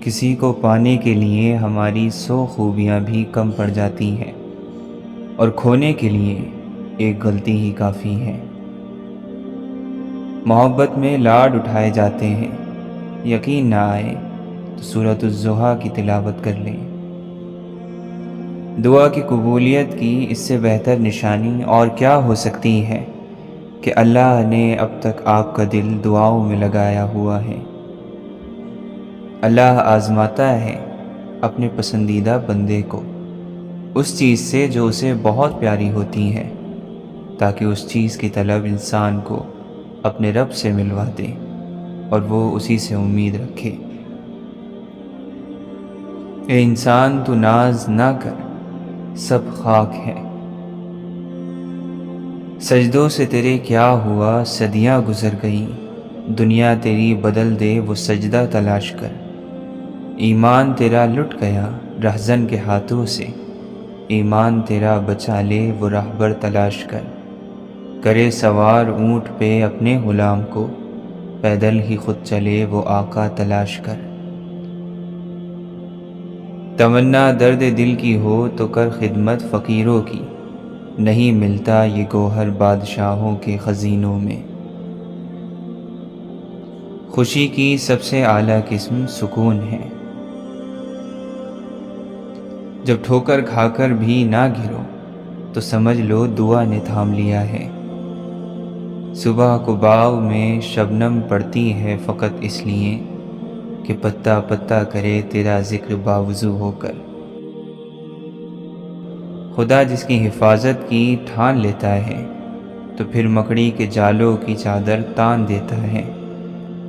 کسی کو پانے کے لیے ہماری 100 خوبیاں بھی کم پڑ جاتی ہیں، اور کھونے کے لیے ایک غلطی ہی کافی ہے۔ محبت میں لاڈ اٹھائے جاتے ہیں، یقین نہ آئے تو سورۃ الضحیٰ کی تلاوت کر لیں۔ دعا کی قبولیت کی اس سے بہتر نشانی اور کیا ہو سکتی ہے کہ اللہ نے اب تک آپ کا دل دعاؤں میں لگایا ہوا ہے۔ اللہ آزماتا ہے اپنے پسندیدہ بندے کو اس چیز سے جو اسے بہت پیاری ہوتی ہے، تاکہ اس چیز کی طلب انسان کو اپنے رب سے ملوا دے اور وہ اسی سے امید رکھے۔ اے انسان تو ناز نہ کر، سب خاک ہے۔ سجدوں سے تیرے کیا ہوا، صدیاں گزر گئیں، دنیا تیری بدل دے وہ سجدہ تلاش کر۔ ایمان تیرا لٹ گیا رہزن کے ہاتھوں سے، ایمان تیرا بچا لے وہ راہبر تلاش کر۔ کرے سوار اونٹ پہ اپنے غلام کو، پیدل ہی خود چلے وہ آقا تلاش کر۔ تمنا درد دل کی ہو تو کر خدمت فقیروں کی، نہیں ملتا یہ گوہر بادشاہوں کے خزینوں میں۔ خوشی کی سب سے اعلیٰ قسم سکون ہے۔ جب ٹھوکر کھا کر بھی نہ گرو تو سمجھ لو دعا نے تھام لیا ہے۔ صبح کو باغ میں شبنم پڑتی ہے فقط اس لیے کہ پتا پتا کرے تیرا ذکر باوضو ہو کر۔ خدا جس کی حفاظت کی ٹھان لیتا ہے تو پھر مکڑی کے جالوں کی چادر تان دیتا ہے۔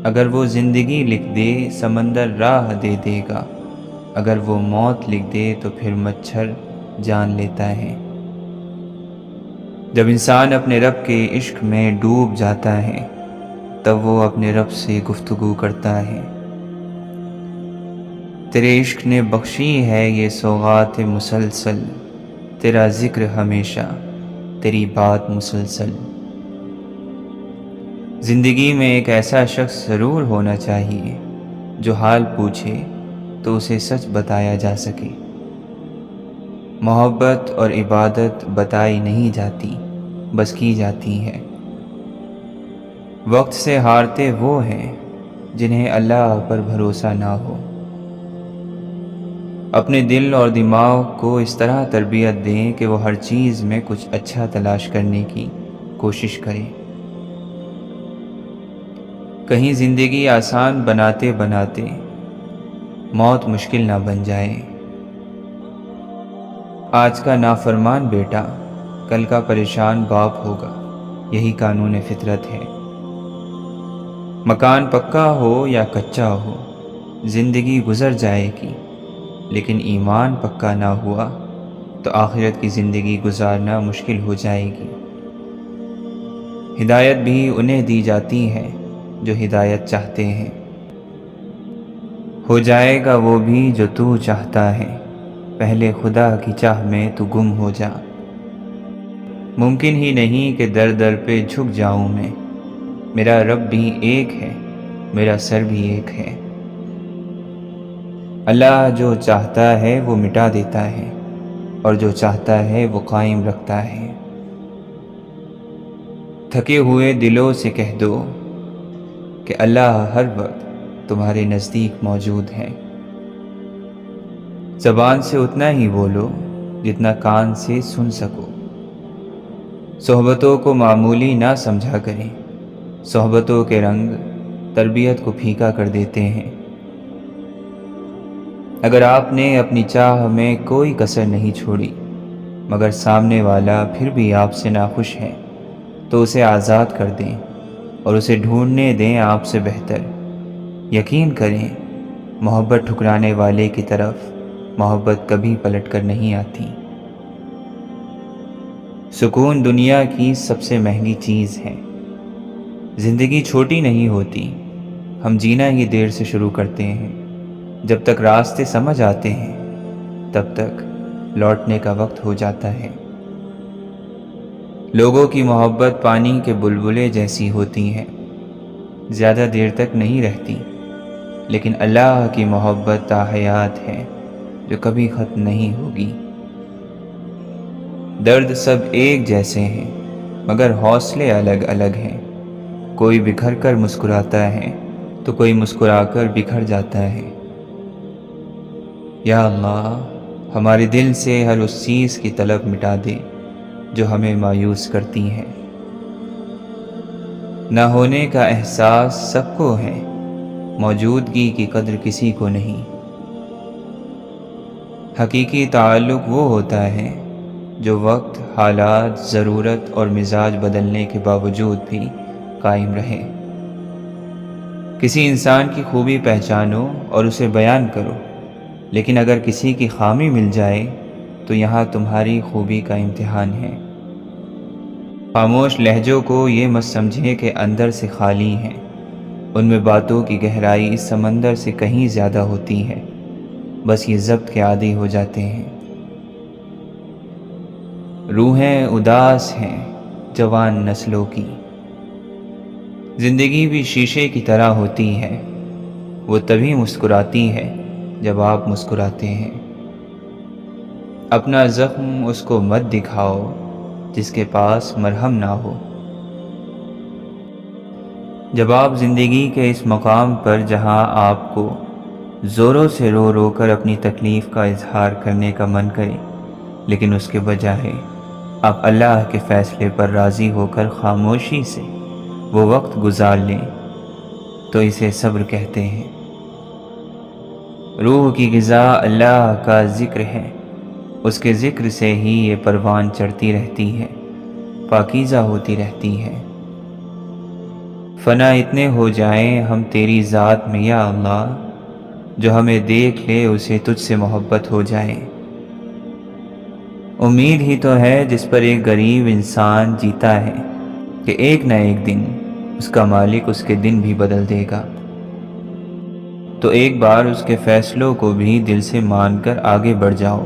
اگر وہ زندگی لکھ دے سمندر راہ دے دے گا، اگر وہ موت لکھ دے تو پھر مچھر جان لیتا ہے۔ جب انسان اپنے رب کے عشق میں ڈوب جاتا ہے تب وہ اپنے رب سے گفتگو کرتا ہے۔ تیرے عشق نے بخشی ہے یہ سوغات مسلسل، تیرا ذکر ہمیشہ تیری بات مسلسل۔ زندگی میں ایک ایسا شخص ضرور ہونا چاہیے جو حال پوچھے تو اسے سچ بتایا جا سکے۔ محبت اور عبادت بتائی نہیں جاتی، بس کی جاتی ہے۔ وقت سے ہارتے وہ ہیں جنہیں اللہ پر بھروسہ نہ ہو۔ اپنے دل اور دماغ کو اس طرح تربیت دیں کہ وہ ہر چیز میں کچھ اچھا تلاش کرنے کی کوشش کرے۔ کہیں زندگی آسان بناتے بناتے موت مشکل نہ بن جائے۔ آج کا نافرمان بیٹا کل کا پریشان باپ ہوگا، یہی قانون فطرت ہے۔ مکان پکا ہو یا کچا ہو زندگی گزر جائے گی، لیکن ایمان پکا نہ ہوا تو آخرت کی زندگی گزارنا مشکل ہو جائے گی۔ ہدایت بھی انہیں دی جاتی ہے جو ہدایت چاہتے ہیں۔ ہو جائے گا وہ بھی جو تو چاہتا ہے، پہلے خدا کی چاہ میں تو گم ہو جا۔ ممکن ہی نہیں کہ در در پہ جھک جاؤں میں، میرا رب بھی ایک ہے، میرا سر بھی ایک ہے۔ اللہ جو چاہتا ہے وہ مٹا دیتا ہے، اور جو چاہتا ہے وہ قائم رکھتا ہے۔ تھکے ہوئے دلوں سے کہہ دو کہ اللہ ہر وقت تمہارے نزدیک موجود ہے۔ زبان سے اتنا ہی بولو جتنا کان سے سن سکو۔ صحبتوں کو معمولی نہ سمجھا کریں، صحبتوں کے رنگ تربیت کو پھیکا کر دیتے ہیں۔ اگر آپ نے اپنی چاہ میں کوئی کسر نہیں چھوڑی مگر سامنے والا پھر بھی آپ سے ناخوش ہے تو اسے آزاد کر دیں اور اسے ڈھونڈنے دیں آپ سے بہتر۔ یقین کریں محبت ٹھکرانے والے کی طرف محبت کبھی پلٹ کر نہیں آتی۔ سکون دنیا کی سب سے مہنگی چیز ہے۔ زندگی چھوٹی نہیں ہوتی، ہم جینا ہی دیر سے شروع کرتے ہیں۔ جب تک راستے سمجھ آتے ہیں تب تک لوٹنے کا وقت ہو جاتا ہے۔ لوگوں کی محبت پانی کے بلبلے جیسی ہوتی ہے، زیادہ دیر تک نہیں رہتی، لیکن اللہ کی محبت تاحیات ہے جو کبھی ختم نہیں ہوگی۔ درد سب ایک جیسے ہیں مگر حوصلے الگ الگ ہیں، کوئی بکھر کر مسکراتا ہے تو کوئی مسکرا کر بکھر جاتا ہے۔ یا اللہ، ہمارے دل سے ہر اس چیز کی طلب مٹا دے جو ہمیں مایوس کرتی ہے۔ نہ ہونے کا احساس سب کو ہے، موجودگی کی قدر کسی کو نہیں۔ حقیقی تعلق وہ ہوتا ہے جو وقت، حالات، ضرورت اور مزاج بدلنے کے باوجود بھی قائم رہے۔ کسی انسان کی خوبی پہچانو اور اسے بیان کرو، لیکن اگر کسی کی خامی مل جائے تو یہاں تمہاری خوبی کا امتحان ہے۔ خاموش لہجوں کو یہ مت سمجھیں کہ اندر سے خالی ہیں، ان میں باتوں کی گہرائی اس سمندر سے کہیں زیادہ ہوتی ہے، بس یہ ضبط کے عادی ہو جاتے ہیں۔ روحیں اداس ہیں جوان نسلوں کی، زندگی بھی شیشے کی طرح ہوتی ہے، وہ تبھی مسکراتی ہے جب آپ مسکراتے ہیں۔ اپنا زخم اس کو مت دکھاؤ جس کے پاس مرہم نہ ہو۔ جب آپ زندگی کے اس مقام پر جہاں آپ کو زوروں سے رو رو کر اپنی تکلیف کا اظہار کرنے کا من کرے، لیکن اس کے بجائے آپ اللہ کے فیصلے پر راضی ہو کر خاموشی سے وہ وقت گزار لیں، تو اسے صبر کہتے ہیں۔ روح کی غذا اللہ کا ذکر ہے، اس کے ذکر سے ہی یہ پروان چڑھتی رہتی ہے، پاکیزہ ہوتی رہتی ہے۔ فنا اتنے ہو جائیں ہم تیری ذات میں یا اللہ، جو ہمیں دیکھ لے اسے تجھ سے محبت ہو جائے۔ امید ہی تو ہے جس پر ایک غریب انسان جیتا ہے کہ ایک نہ ایک دن اس کا مالک اس کے دن بھی بدل دے گا، تو ایک بار اس کے فیصلوں کو بھی دل سے مان کر آگے بڑھ جاؤ۔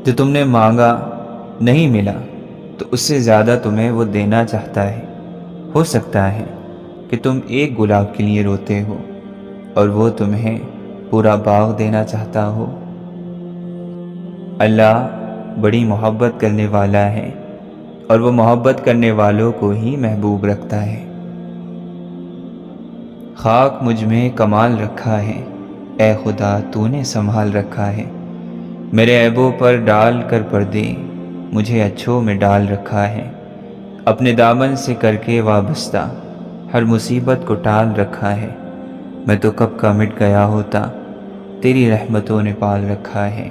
جو تم نے مانگا نہیں ملا تو اس سے زیادہ تمہیں وہ دینا چاہتا ہے۔ ہو سکتا ہے کہ تم ایک گلاب کے لیے روتے ہو اور وہ تمہیں پورا باغ دینا چاہتا ہو۔ اللہ بڑی محبت کرنے والا ہے اور وہ محبت کرنے والوں کو ہی محبوب رکھتا ہے۔ خاک مجھ میں کمال رکھا ہے، اے خدا تو نے سنبھال رکھا ہے۔ میرے عیبوں پر ڈال کر پردے مجھے اچھوں میں ڈال رکھا ہے۔ اپنے دامن سے کر کے وابستہ ہر مصیبت کو ٹال رکھا ہے۔ میں تو کب کا مٹ گیا ہوتا، تیری رحمتوں نے پال رکھا ہے۔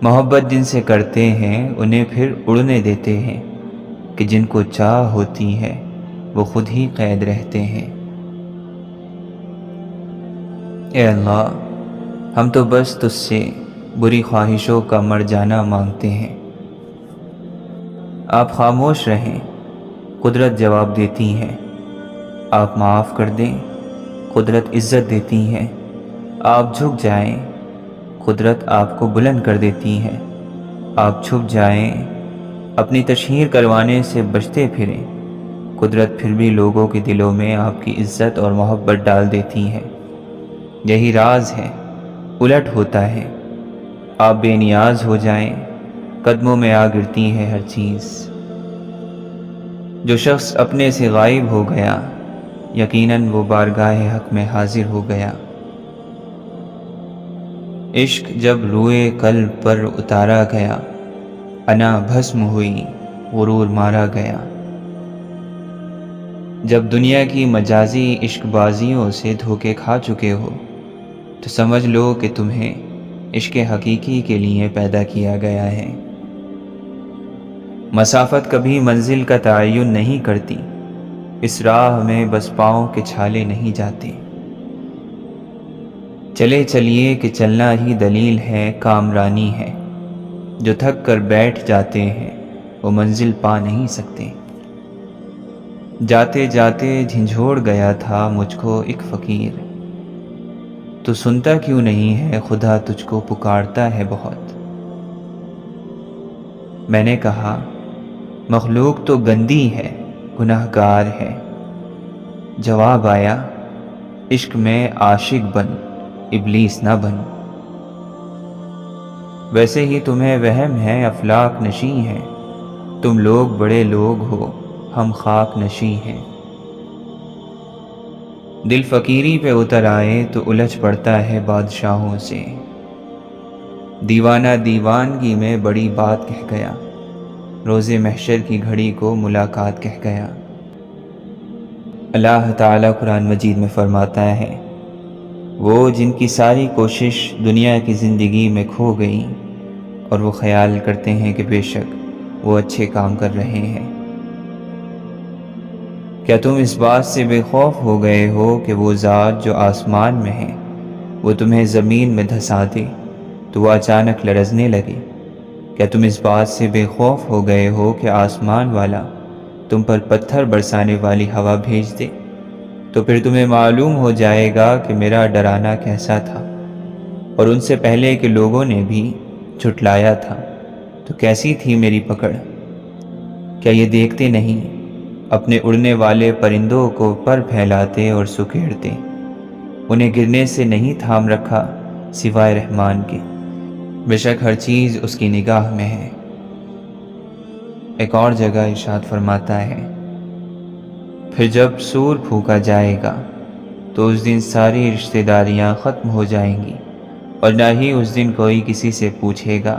محبت جن سے کرتے ہیں انہیں پھر اڑنے دیتے ہیں، کہ جن کو چاہ ہوتی ہے وہ خود ہی قید رہتے ہیں۔ اے اللہ، ہم تو بس تجھ سے بری خواہشوں کا مر جانا مانگتے ہیں۔ آپ خاموش رہیں، قدرت جواب دیتی ہے۔ آپ معاف کر دیں، قدرت عزت دیتی ہے۔ آپ جھک جائیں، قدرت آپ کو بلند کر دیتی ہے۔ آپ چھپ جائیں، اپنی تشہیر کروانے سے بچتے پھریں، قدرت پھر بھی لوگوں کے دلوں میں آپ کی عزت اور محبت ڈال دیتی ہے۔ یہی راز ہے، الٹ ہوتا ہے۔ آپ بے نیاز ہو جائیں، قدموں میں آ گرتی ہے ہر چیز۔ جو شخص اپنے سے غائب ہو گیا، یقیناً وہ بارگاہ حق میں حاضر ہو گیا۔ عشق جب روئے قلب پر اتارا گیا، انا بھسم ہوئی، غرور مارا گیا۔ جب دنیا کی مجازی عشق بازیوں سے دھوکے کھا چکے ہو تو سمجھ لو کہ تمہیں عشق حقیقی کے لیے پیدا کیا گیا ہے۔ مسافت کبھی منزل کا تعین نہیں کرتی، اس راہ میں بس پاؤں کے چھالے نہیں جاتے۔ چلے چلیے کہ چلنا ہی دلیل ہے، کامرانی ہے۔ جو تھک کر بیٹھ جاتے ہیں وہ منزل پا نہیں سکتے۔ جاتے جاتے جھنجھوڑ گیا تھا مجھ کو ایک فقیر، تو سنتا کیوں نہیں ہے خدا تجھ کو پکارتا ہے بہت۔ میں نے کہا مخلوق تو گندی ہے، گناہ گار ہے۔ جواب آیا عشق میں عاشق بن، ابلیس نہ بن۔ ویسے ہی تمہیں وہم ہے افلاک نشیں ہیں، تم لوگ بڑے لوگ ہو، ہم خاک نشیں ہیں۔ دل فقیری پہ اتر آئے تو الجھ پڑتا ہے بادشاہوں سے، دیوانہ دیوانگی میں بڑی بات کہہ گیا، روز محشر کی گھڑی کو ملاقات کہہ گیا۔ اللہ تعالیٰ قرآن مجید میں فرماتا ہے، وہ جن کی ساری کوشش دنیا کی زندگی میں کھو گئی اور وہ خیال کرتے ہیں کہ بے شک وہ اچھے کام کر رہے ہیں۔ کیا تم اس بات سے بے خوف ہو گئے ہو کہ وہ ذات جو آسمان میں ہے وہ تمہیں زمین میں دھسا دے تو وہ اچانک لرزنے لگے؟ کیا تم اس بات سے بے خوف ہو گئے ہو کہ آسمان والا تم پر پتھر برسانے والی ہوا بھیج دے تو پھر تمہیں معلوم ہو جائے گا کہ میرا ڈرانا کیسا تھا، اور ان سے پہلے کے لوگوں نے بھی جھٹلایا تھا تو کیسی تھی میری پکڑ؟ کیا یہ دیکھتے نہیں اپنے اڑنے والے پرندوں کو پر پھیلاتے اور سکیڑتے، انہیں گرنے سے نہیں تھام رکھا سوائے رحمان کے، بے شک ہر چیز اس کی نگاہ میں ہے۔ ایک اور جگہ ارشاد فرماتا ہے، پھر جب سور پھونکا جائے گا تو اس دن ساری رشتہ داریاں ختم ہو جائیں گی اور نہ ہی اس دن کوئی کسی سے پوچھے گا،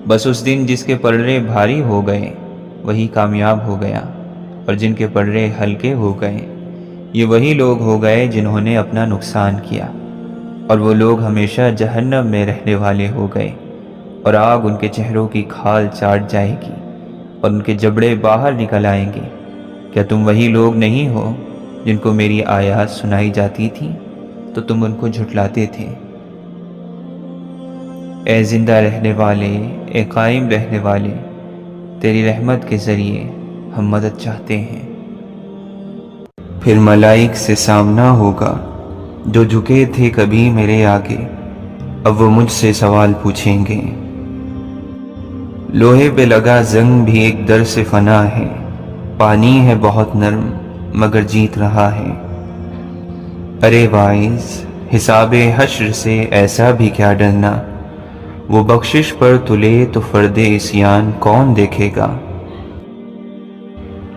بس اس دن جس کے پلڑے بھاری ہو گئے وہی کامیاب ہو گیا، اور جن کے پلڑے ہلکے ہو گئے یہ وہی لوگ ہو گئے جنہوں نے اپنا نقصان کیا، اور وہ لوگ ہمیشہ جہنم میں رہنے والے ہو گئے، اور آگ ان کے چہروں کی کھال چاٹ جائے گی اور ان کے جبڑے باہر نکل آئیں گے۔ کیا تم وہی لوگ نہیں ہو جن کو میری آیات سنائی جاتی تھی تو تم ان کو جھٹلاتے تھے؟ اے زندہ رہنے والے، اے قائم رہنے والے، تیری رحمت کے ذریعے ہم مدد چاہتے ہیں۔ پھر ملائک سے سامنا ہوگا جو جھکے تھے کبھی میرے آگے، اب وہ مجھ سے سوال پوچھیں گے۔ لوہے پہ لگا زنگ بھی ایک در سے فنا ہے، پانی ہے بہت نرم مگر جیت رہا ہے۔ ارے واعظ، حساب حشر سے ایسا بھی کیا ڈرنا، وہ بخشش پر تلے تو فرد عصیان کون دیکھے گا؟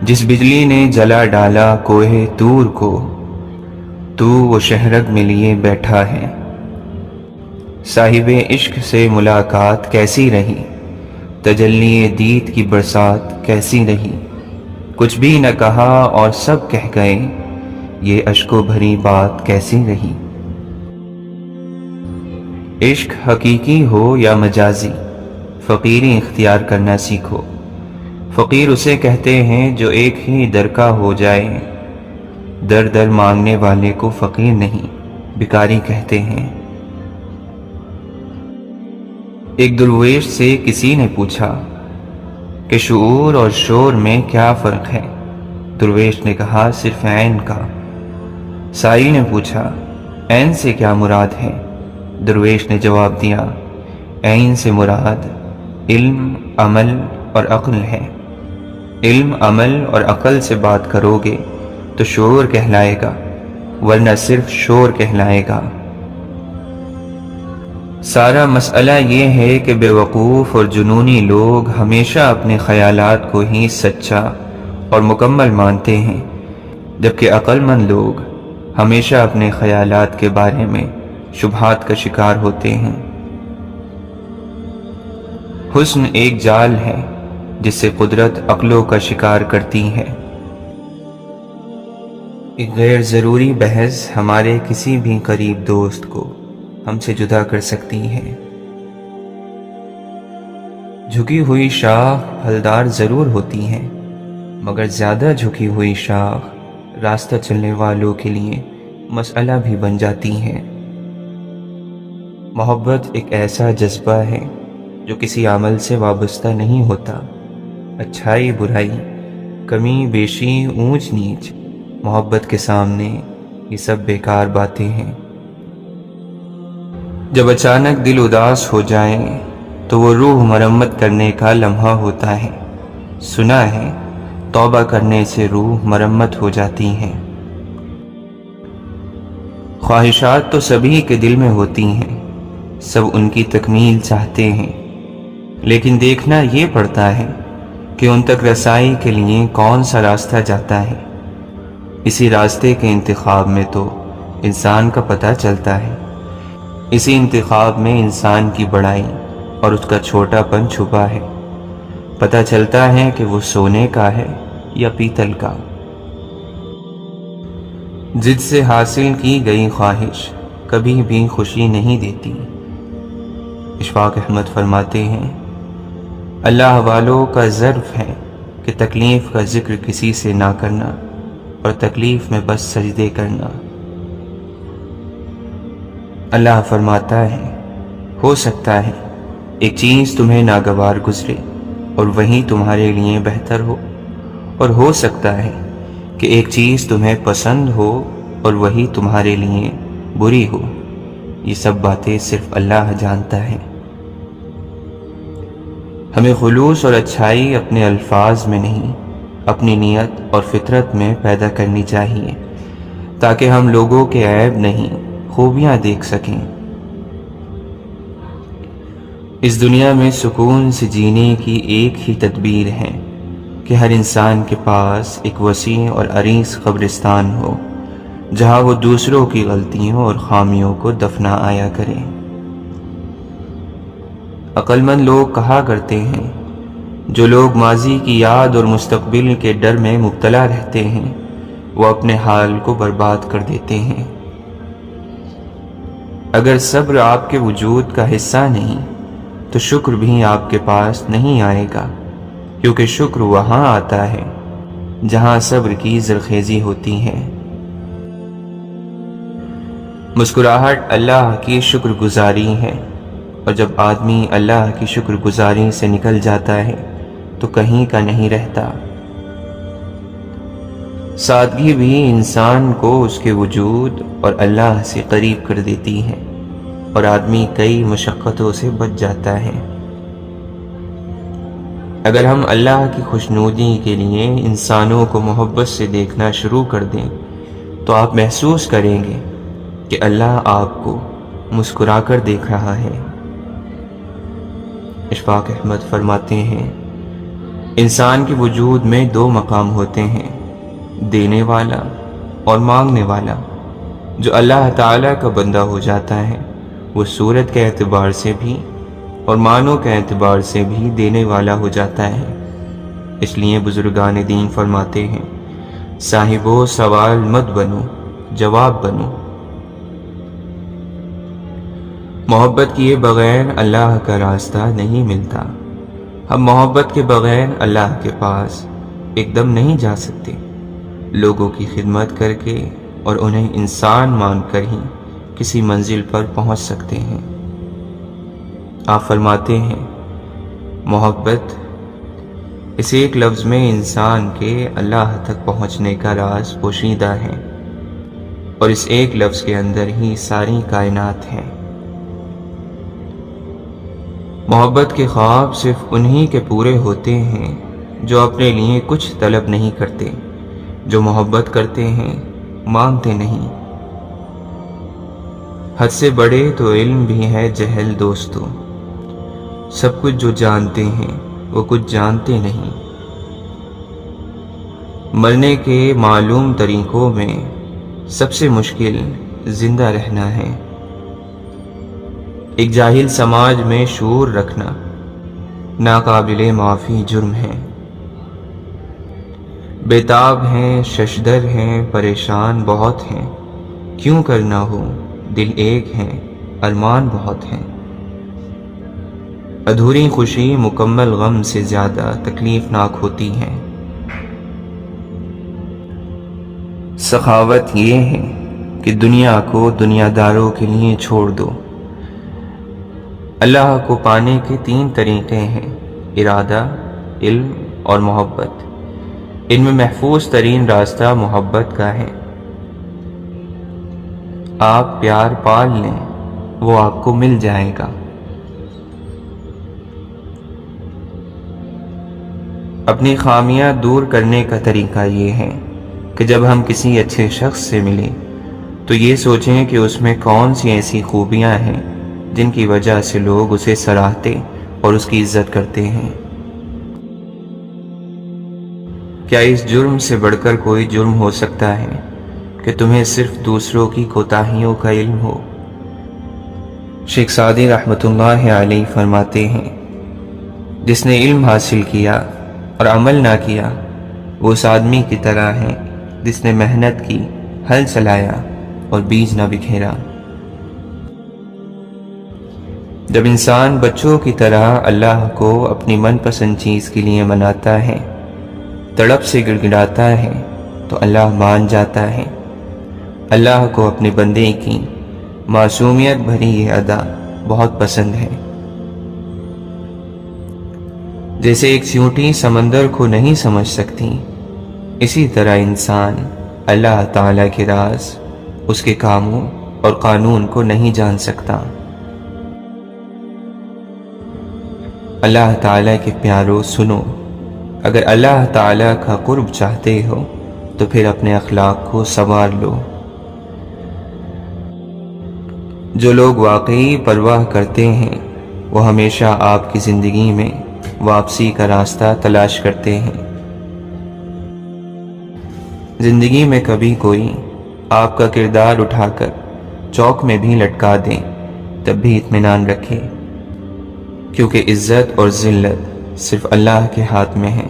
جس بجلی نے جلا ڈالا کوہ طور کو، تو وہ شہرگ میں لیے بیٹھا ہے۔ صاحب عشق سے ملاقات کیسی رہی، تجلی دید کی برسات کیسی رہی، کچھ بھی نہ کہا اور سب کہہ گئے، یہ اشکوں بھری بات کیسی رہی۔ عشق حقیقی ہو یا مجازی، فقیری اختیار کرنا سیکھو۔ فقیر اسے کہتے ہیں جو ایک ہی در کا ہو جائے، در در مانگنے والے کو فقیر نہیں بھکاری کہتے ہیں۔ ایک درویش سے کسی نے پوچھا کہ شعور اور شور میں کیا فرق ہے؟ درویش نے کہا صرف عین کا۔ سائی نے پوچھا عین سے کیا مراد ہے؟ درویش نے جواب دیا عین سے مراد علم، عمل اور عقل ہے۔ علم، عمل اور عقل سے بات کرو گے تو شعور کہلائے گا، ورنہ صرف شور کہلائے گا۔ سارا مسئلہ یہ ہے کہ بے وقوف اور جنونی لوگ ہمیشہ اپنے خیالات کو ہی سچا اور مکمل مانتے ہیں، جبکہ عقل مند لوگ ہمیشہ اپنے خیالات کے بارے میں شبہات کا شکار ہوتے ہیں۔ حسن ایک جال ہے جس سے قدرت عقلوں کا شکار کرتی ہے۔ ایک غیر ضروری بحث ہمارے کسی بھی قریب دوست کو ہم سے جدا کر سکتی ہے۔ جھکی ہوئی شاخ پھلدار ضرور ہوتی ہے، مگر زیادہ جھکی ہوئی شاخ راستہ چلنے والوں کے لیے مسئلہ بھی بن جاتی ہے۔ محبت ایک ایسا جذبہ ہے جو کسی عمل سے وابستہ نہیں ہوتا۔ اچھائی، برائی، کمی بیشی، اونچ نیچ، محبت کے سامنے یہ سب بیکار باتیں ہیں۔ جب اچانک دل اداس ہو جائے تو وہ روح مرمت کرنے کا لمحہ ہوتا ہے۔ سنا ہے توبہ کرنے سے روح مرمت ہو جاتی ہے۔ خواہشات تو سبھی کے دل میں ہوتی ہیں، سب ان کی تکمیل چاہتے ہیں، لیکن دیکھنا یہ پڑتا ہے کہ ان تک رسائی کے لیے کون سا راستہ جاتا ہے۔ اسی راستے کے انتخاب میں تو انسان کا پتہ چلتا ہے، اسی انتخاب میں انسان کی بڑائی اور اس کا چھوٹا پن چھپا ہے۔ پتہ چلتا ہے کہ وہ سونے کا ہے یا پیتل کا۔ جد سے حاصل کی گئی خواہش کبھی بھی خوشی نہیں دیتی۔ اشفاق احمد فرماتے ہیں، اللہ والوں کا ظرف ہے کہ تکلیف کا ذکر کسی سے نہ کرنا اور تکلیف میں بس سجدے کرنا۔ اللہ فرماتا ہے، ہو سکتا ہے ایک چیز تمہیں ناگوار گزرے اور وہی تمہارے لیے بہتر ہو سکتا ہے کہ ایک چیز تمہیں پسند ہو اور وہی تمہارے لیے بری ہو۔ یہ سب باتیں صرف اللہ جانتا ہے۔ ہمیں خلوص اور اچھائی اپنے الفاظ میں نہیں، اپنی نیت اور فطرت میں پیدا کرنی چاہیے، تاکہ ہم لوگوں کے عیب نہیں، خوبیاں دیکھ سکیں۔ اس دنیا میں سکون سے جینے کی ایک ہی تدبیر ہے کہ ہر انسان کے پاس ایک وسیع اور عریض قبرستان ہو، جہاں وہ دوسروں کی غلطیوں اور خامیوں کو دفنا آیا کرے۔ عقل مند لوگ کہا کرتے ہیں، جو لوگ ماضی کی یاد اور مستقبل کے ڈر میں مبتلا رہتے ہیں، وہ اپنے حال کو برباد کر دیتے ہیں۔ اگر صبر آپ کے وجود کا حصہ نہیں تو شکر بھی آپ کے پاس نہیں آئے گا، کیونکہ شکر وہاں آتا ہے جہاں صبر کی زرخیزی ہوتی ہے۔ مسکراہٹ اللہ کی شکر گزاری ہے، اور جب آدمی اللہ کی شکر گزاری سے نکل جاتا ہے تو کہیں کا نہیں رہتا۔ سادگی بھی انسان کو اس کے وجود اور اللہ سے قریب کر دیتی ہے، اور آدمی کئی مشقتوں سے بچ جاتا ہے۔ اگر ہم اللہ کی خوشنودی کے لیے انسانوں کو محبت سے دیکھنا شروع کر دیں تو آپ محسوس کریں گے کہ اللہ آپ کو مسکرا کر دیکھ رہا ہے۔ اشفاق احمد فرماتے ہیں، انسان کے وجود میں دو مقام ہوتے ہیں، دینے والا اور مانگنے والا۔ جو اللہ تعالیٰ کا بندہ ہو جاتا ہے وہ صورت کے اعتبار سے بھی اور معنوں کے اعتبار سے بھی دینے والا ہو جاتا ہے۔ اس لیے بزرگان دین فرماتے ہیں، صاحبو سوال مت بنو، جواب بنو۔ محبت کیے بغیر اللہ کا راستہ نہیں ملتا۔ ہم محبت کے بغیر اللہ کے پاس ایک دم نہیں جا سکتے۔ لوگوں کی خدمت کر کے اور انہیں انسان مان کر ہی کسی منزل پر پہنچ سکتے ہیں۔ آپ فرماتے ہیں، محبت اس ایک لفظ میں انسان کے اللہ تک پہنچنے کا راز پوشیدہ ہے، اور اس ایک لفظ کے اندر ہی ساری کائنات ہے۔ محبت کے خواب صرف انہی کے پورے ہوتے ہیں جو اپنے لیے کچھ طلب نہیں کرتے، جو محبت کرتے ہیں مانگتے نہیں۔ حد سے بڑے تو علم بھی ہے جہل دوستو، سب کچھ جو جانتے ہیں وہ کچھ جانتے نہیں۔ مرنے کے معلوم طریقوں میں سب سے مشکل زندہ رہنا ہے۔ ایک جاہل سماج میں شعور رکھنا ناقابل معافی جرم ہے۔ بیتاب ہیں، ششدر ہیں، پریشان بہت ہیں، کیوں کرنا ہو دل ایک ہیں، ارمان بہت ہیں۔ ادھوری خوشی مکمل غم سے زیادہ تکلیف ناک ہوتی ہے۔ سخاوت یہ ہے کہ دنیا کو دنیا داروں کے لیے چھوڑ دو۔ اللہ کو پانے کے 3 طریقے ہیں، ارادہ، علم اور محبت۔ ان میں محفوظ ترین راستہ محبت کا ہے۔ آپ پیار پال لیں، وہ آپ کو مل جائے گا۔ اپنی خامیاں دور کرنے کا طریقہ یہ ہے کہ جب ہم کسی اچھے شخص سے ملیں تو یہ سوچیں کہ اس میں کون سی ایسی خوبیاں ہیں جن کی وجہ سے لوگ اسے سراہتے اور اس کی عزت کرتے ہیں۔ کیا اس جرم سے بڑھ کر کوئی جرم ہو سکتا ہے کہ تمہیں صرف دوسروں کی کوتاہیوں کا علم ہو؟ شیخ سعدی رحمۃ اللہ علیہ فرماتے ہیں، جس نے علم حاصل کیا اور عمل نہ کیا وہ اس آدمی کی طرح ہے جس نے محنت کی، ہل چلایا اور بیج نہ بکھیرا۔ جب انسان بچوں کی طرح اللہ کو اپنی من پسند چیز کے لیے مناتا ہے، تڑپ سے گڑ گڑاتا ہے، تو اللہ مان جاتا ہے۔ اللہ کو اپنے بندے کی معصومیت بھری یہ ادا بہت پسند ہے۔ جیسے ایک چیونٹی سمندر کو نہیں سمجھ سکتی، اسی طرح انسان اللہ تعالیٰ کے راز، اس کے کاموں اور قانون کو نہیں جان سکتا۔ اللہ تعالیٰ کے پیارو سنو، اگر اللہ تعالیٰ کا قرب چاہتے ہو تو پھر اپنے اخلاق کو سنوار لو۔ جو لوگ واقعی پرواہ کرتے ہیں وہ ہمیشہ آپ کی زندگی میں واپسی کا راستہ تلاش کرتے ہیں۔ زندگی میں کبھی کوئی آپ کا کردار اٹھا کر چوک میں بھی لٹکا دیں تب بھی اطمینان رکھے، کیونکہ عزت اور ذلت صرف اللہ کے ہاتھ میں ہے۔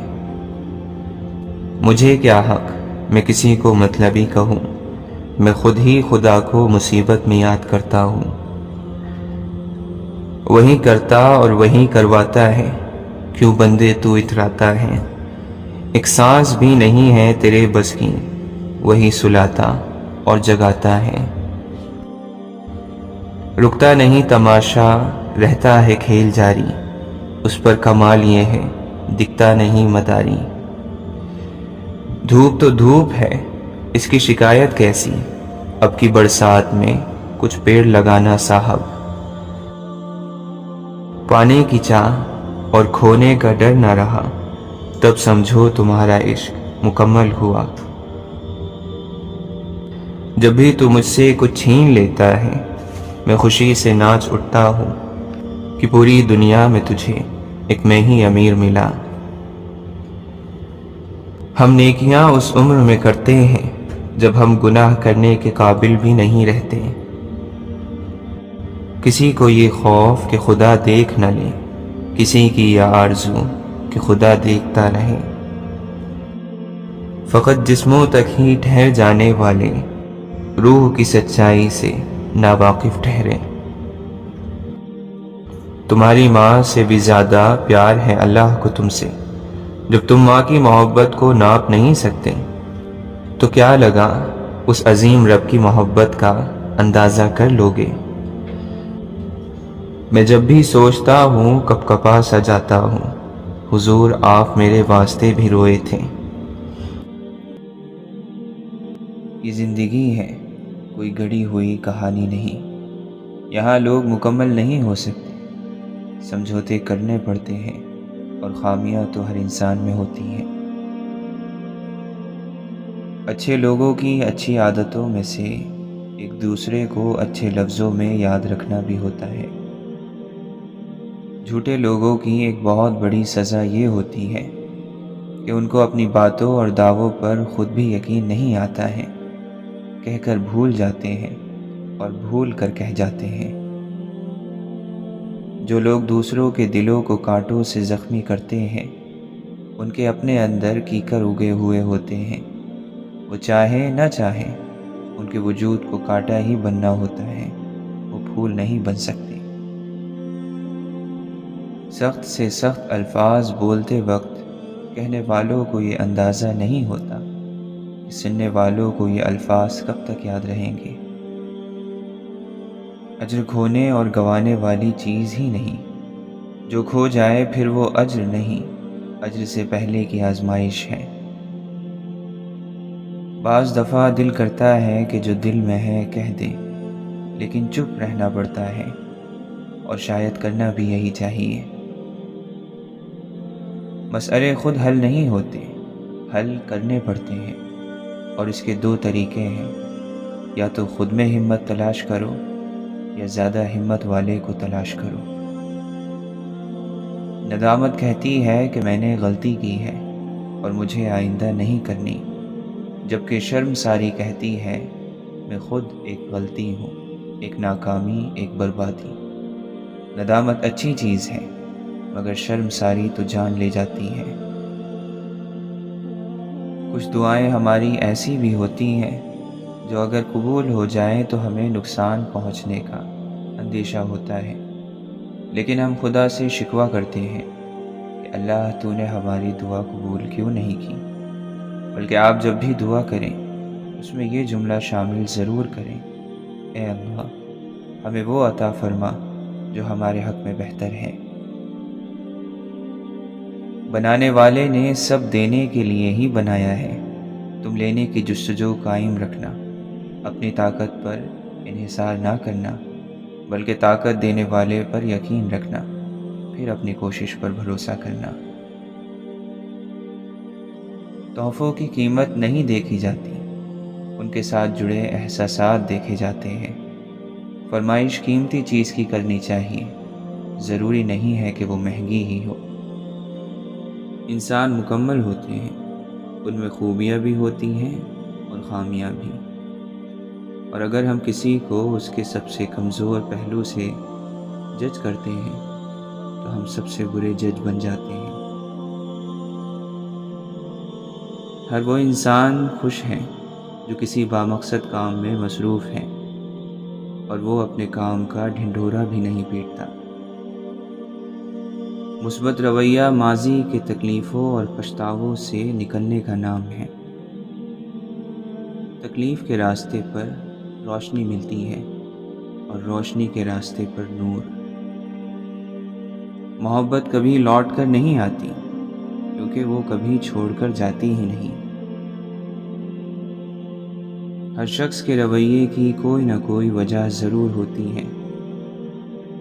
مجھے کیا حق میں کسی کو مطلبی کہوں، میں خود ہی خدا کو مصیبت میں یاد کرتا ہوں۔ وہی کرتا اور وہی کرواتا ہے، کیوں بندے تو اتراتا ہے۔ ایک سانس بھی نہیں ہے تیرے بس کی، وہی سلاتا اور جگاتا ہے۔ رکتا نہیں تماشا، رہتا ہے کھیل جاری، اس پر کمال یہ ہے دکھتا نہیں مداری۔ دھوپ تو دھوپ ہے، اس کی شکایت کیسی، اب کی برسات میں کچھ پیڑ لگانا صاحب۔ پانے کی چاہ اور کھونے کا ڈر نہ رہا، تب سمجھو تمہارا عشق مکمل ہوا۔ جب بھی تو مجھ سے کچھ چھین لیتا ہے، میں خوشی سے ناچ اٹھتا ہوں کہ پوری دنیا میں تجھے ایک میں ہی امیر ملا۔ ہم نیکیاں اس عمر میں کرتے ہیں جب ہم گناہ کرنے کے قابل بھی نہیں رہتے۔ کسی کو یہ خوف کہ خدا دیکھ نہ لے، کسی کی یہ آرزو کہ خدا دیکھتا رہے۔ فقط جسموں تک ہی ٹھہر جانے والے روح کی سچائی سے ناواقف ٹھہرے۔ تمہاری ماں سے بھی زیادہ پیار ہے اللہ کو تم سے۔ جب تم ماں کی محبت کو ناپ نہیں سکتے تو کیا لگا اس عظیم رب کی محبت کا اندازہ کر لوگے۔ میں جب بھی سوچتا ہوں کپ کپا سا جاتا ہوں، حضور آپ میرے واسطے بھی روئے تھے۔ یہ زندگی ہے، کوئی گڑی ہوئی کہانی نہیں۔ یہاں لوگ مکمل نہیں ہو سکتے، سمجھوتے کرنے پڑتے ہیں، اور خامیاں تو ہر انسان میں ہوتی ہیں۔ اچھے لوگوں کی اچھی عادتوں میں سے ایک دوسرے کو اچھے لفظوں میں یاد رکھنا بھی ہوتا ہے۔ جھوٹے لوگوں کی ایک بہت بڑی سزا یہ ہوتی ہے کہ ان کو اپنی باتوں اور دعووں پر خود بھی یقین نہیں آتا ہے، کہہ کر بھول جاتے ہیں اور بھول کر کہہ جاتے ہیں۔ جو لوگ دوسروں کے دلوں کو کانٹوں سے زخمی کرتے ہیں، ان کے اپنے اندر کیکر اگے ہوئے ہوتے ہیں۔ وہ چاہے نہ چاہے ان کے وجود کو کانٹا ہی بننا ہوتا ہے، وہ پھول نہیں بن سکتے۔ سخت سے سخت الفاظ بولتے وقت کہنے والوں کو یہ اندازہ نہیں ہوتا کہ سننے والوں کو یہ الفاظ کب تک یاد رہیں گے۔ اجر کھونے اور گنوانے والی چیز ہی نہیں، جو کھو جائے پھر وہ اجر نہیں، اجر سے پہلے کی آزمائش ہے۔ بعض دفعہ دل کرتا ہے کہ جو دل میں ہے کہہ دے، لیکن چپ رہنا پڑتا ہے، اور شاید کرنا بھی یہی چاہیے۔ مسئلے خود حل نہیں ہوتے، حل کرنے پڑتے ہیں، اور اس کے دو طریقے ہیں۔ یا تو خود میں ہمت تلاش کرو یا زیادہ ہمت والے کو تلاش کرو۔ ندامت کہتی ہے کہ میں نے غلطی کی ہے اور مجھے آئندہ نہیں کرنی، جبکہ شرمساری کہتی ہے میں خود ایک غلطی ہوں، ایک ناکامی، ایک بربادی۔ ندامت اچھی چیز ہے مگر شرمساری تو جان لے جاتی ہے۔ کچھ دعائیں ہماری ایسی بھی ہوتی ہیں جو اگر قبول ہو جائیں تو ہمیں نقصان پہنچنے کا اندیشہ ہوتا ہے، لیکن ہم خدا سے شکوہ کرتے ہیں کہ اللہ تو نے ہماری دعا قبول کیوں نہیں کی۔ بلکہ آپ جب بھی دعا کریں اس میں یہ جملہ شامل ضرور کریں، اے اللہ ہمیں وہ عطا فرما جو ہمارے حق میں بہتر ہے۔ بنانے والے نے سب دینے کے لیے ہی بنایا ہے، تم لینے کی جستجو قائم رکھنا، اپنی طاقت پر انحصار نہ کرنا بلکہ طاقت دینے والے پر یقین رکھنا، پھر اپنی کوشش پر بھروسہ کرنا۔ تحفوں کی قیمت نہیں دیکھی جاتی، ان کے ساتھ جڑے احساسات دیکھے جاتے ہیں۔ فرمائش قیمتی چیز کی کرنی چاہیے، ضروری نہیں ہے کہ وہ مہنگی ہی ہو۔ انسان مکمل ہوتے ہیں، ان میں خوبیاں بھی ہوتی ہیں اور خامیاں بھی، اور اگر ہم کسی کو اس کے سب سے کمزور پہلو سے جج کرتے ہیں تو ہم سب سے برے جج بن جاتے ہیں۔ ہر وہ انسان خوش ہے جو کسی بامقصد کام میں مصروف ہے اور وہ اپنے کام کا ڈھنڈورا بھی نہیں پیٹتا۔ مثبت رویہ ماضی کے تکلیفوں اور پچھتاووں سے نکلنے کا نام ہے۔ تکلیف کے راستے پر روشنی ملتی ہے اور روشنی کے راستے پر نور۔ محبت کبھی لوٹ کر نہیں آتی کیونکہ وہ کبھی چھوڑ کر جاتی ہی نہیں۔ ہر شخص کے رویے کی کوئی نہ کوئی وجہ ضرور ہوتی ہے۔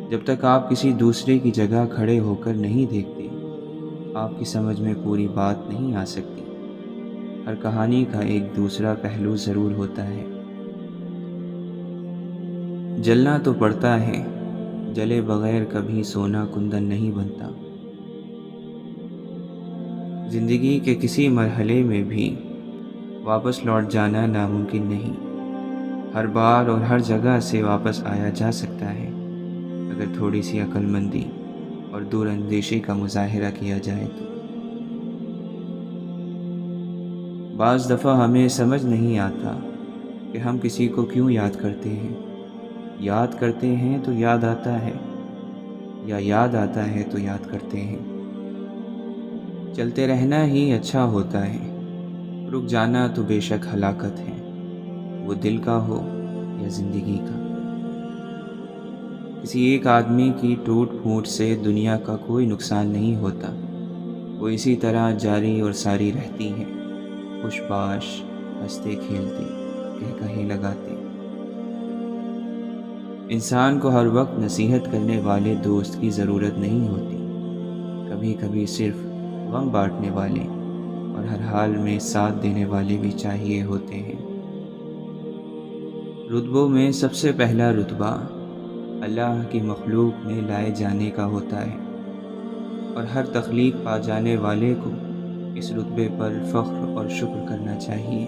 جب تک آپ کسی دوسرے کی جگہ کھڑے ہو کر نہیں دیکھتے، آپ کی سمجھ میں پوری بات نہیں آ سکتی۔ ہر کہانی کا ایک دوسرا پہلو ضرور ہوتا ہے۔ جلنا تو پڑتا ہے، جلے بغیر کبھی سونا کندن نہیں بنتا۔ زندگی کے کسی مرحلے میں بھی واپس لوٹ جانا ناممکن نہیں۔ ہر بار اور ہر جگہ سے واپس آیا جا سکتا ہے اگر تھوڑی سی عقل مندی اور دور اندیشی کا مظاہرہ کیا جائے تو۔ بعض دفعہ ہمیں سمجھ نہیں آتا کہ ہم کسی کو کیوں یاد کرتے ہیں۔ یاد کرتے ہیں تو یاد آتا ہے یا یاد آتا ہے تو یاد کرتے ہیں۔ چلتے رہنا ہی اچھا ہوتا ہے، رک جانا تو بے شک ہلاکت ہے، وہ دل کا ہو یا زندگی کا۔ کسی ایک آدمی کی ٹوٹ پھوٹ سے دنیا کا کوئی نقصان نہیں ہوتا، وہ اسی طرح جاری اور ساری رہتی ہے، خوش باش، ہنستے کھیلتے، کہے لگاتے۔ انسان کو ہر وقت نصیحت کرنے والے دوست کی ضرورت نہیں ہوتی، کبھی کبھی صرف غم بانٹنے والے اور ہر حال میں ساتھ دینے والے بھی چاہیے ہوتے ہیں۔ رتبوں میں سب سے پہلا رتبہ اللہ کی مخلوق میں لائے جانے کا ہوتا ہے، اور ہر تخلیق پا جانے والے کو اس رتبے پر فخر اور شکر کرنا چاہیے۔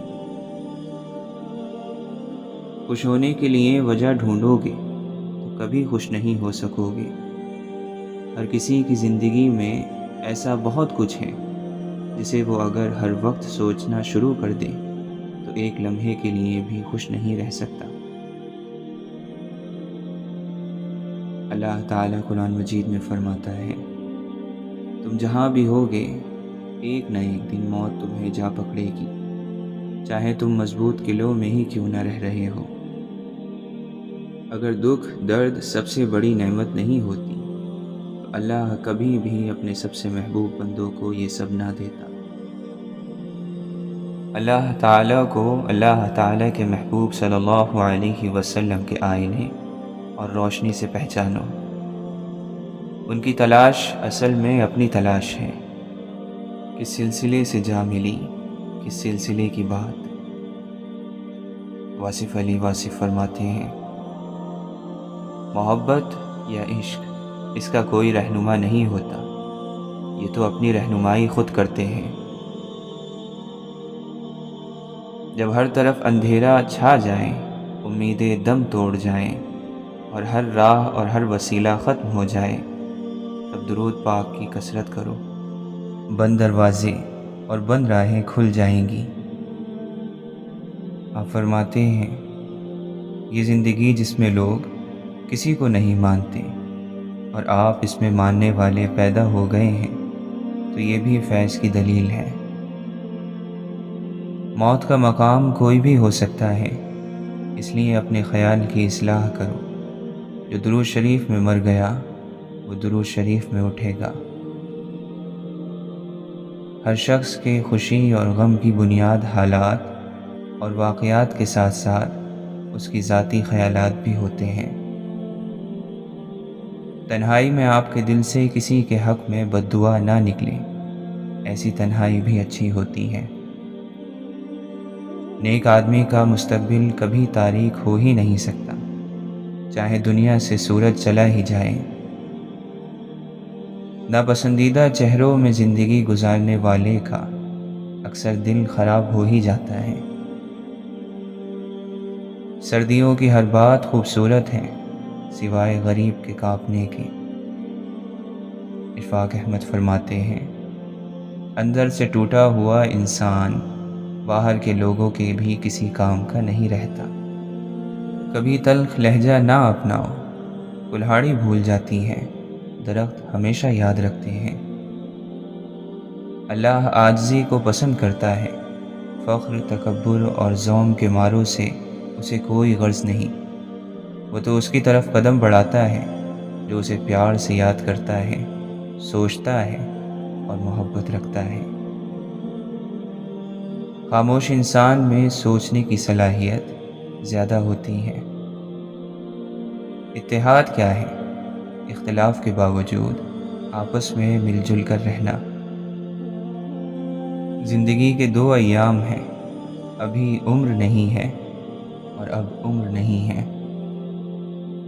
خوش ہونے کے لیے وجہ ڈھونڈو گے تو کبھی خوش نہیں ہو سکو گے۔ ہر کسی کی زندگی میں ایسا بہت کچھ ہے جسے وہ اگر ہر وقت سوچنا شروع کر دے تو ایک لمحے کے لیے بھی خوش نہیں رہ سکتا۔ اللہ تعالیٰ قرآن مجید میں فرماتا ہے، تم جہاں بھی ہوگے ایک نہ ایک دن موت تمہیں جا پکڑے گی، چاہے تم مضبوط قلعوں میں ہی کیوں نہ رہ رہے ہو۔ اگر دکھ درد سب سے بڑی نعمت نہیں ہوتی تو اللہ کبھی بھی اپنے سب سے محبوب بندوں کو یہ سب نہ دیتا۔ اللہ تعالیٰ کو اللہ تعالیٰ کے محبوب صلی اللہ علیہ وسلم کے آئینے اور روشنی سے پہچانو۔ ان کی تلاش اصل میں اپنی تلاش ہے۔ کس سلسلے سے جا ملی، کس سلسلے کی بات، واصف علی واصف فرماتے ہیں، محبت یا عشق اس کا کوئی رہنما نہیں ہوتا، یہ تو اپنی رہنمائی خود کرتے ہیں۔ جب ہر طرف اندھیرا چھا جائے، امیدیں دم توڑ جائیں اور ہر راہ اور ہر وسیلہ ختم ہو جائے، تب درود پاک کی کثرت کرو، بند دروازے اور بند راہیں کھل جائیں گی۔ آپ فرماتے ہیں، یہ زندگی جس میں لوگ کسی کو نہیں مانتے اور آپ اس میں ماننے والے پیدا ہو گئے ہیں، تو یہ بھی فیض کی دلیل ہے۔ موت کا مقام کوئی بھی ہو سکتا ہے، اس لیے اپنے خیال کی اصلاح کرو۔ جو درود شریف میں مر گیا، وہ درود شریف میں اٹھے گا۔ ہر شخص کے خوشی اور غم کی بنیاد حالات اور واقعات کے ساتھ ساتھ اس کی ذاتی خیالات بھی ہوتے ہیں۔ تنہائی میں آپ کے دل سے کسی کے حق میں بد دعا نہ نکلے، ایسی تنہائی بھی اچھی ہوتی ہے۔ نیک آدمی کا مستقبل کبھی تاریک ہو ہی نہیں سکتا، چاہے دنیا سے سورج چلا ہی جائے۔ ناپسندیدہ چہروں میں زندگی گزارنے والے کا اکثر دل خراب ہو ہی جاتا ہے۔ سردیوں کی ہر بات خوبصورت ہے، سوائے غریب کے کانپنے کے۔ اشفاق احمد فرماتے ہیں، اندر سے ٹوٹا ہوا انسان باہر کے لوگوں کے بھی کسی کام کا نہیں رہتا۔ کبھی تلخ لہجہ نہ اپناؤ، کلہاڑی بھول جاتی ہے، درخت ہمیشہ یاد رکھتے ہیں۔ اللہ عاجزی کو پسند کرتا ہے، فخر، تکبر اور ذوم کے ماروں سے اسے کوئی غرض نہیں۔ وہ تو اس کی طرف قدم بڑھاتا ہے جو اسے پیار سے یاد کرتا ہے، سوچتا ہے اور محبت رکھتا ہے۔ خاموش انسان میں سوچنے کی صلاحیت زیادہ ہوتی ہے۔ اتحاد کیا ہے؟ اختلاف کے باوجود آپس میں مل جل کر رہنا۔ زندگی کے دو ایام ہیں، ابھی عمر نہیں ہے اور اب عمر نہیں ہے۔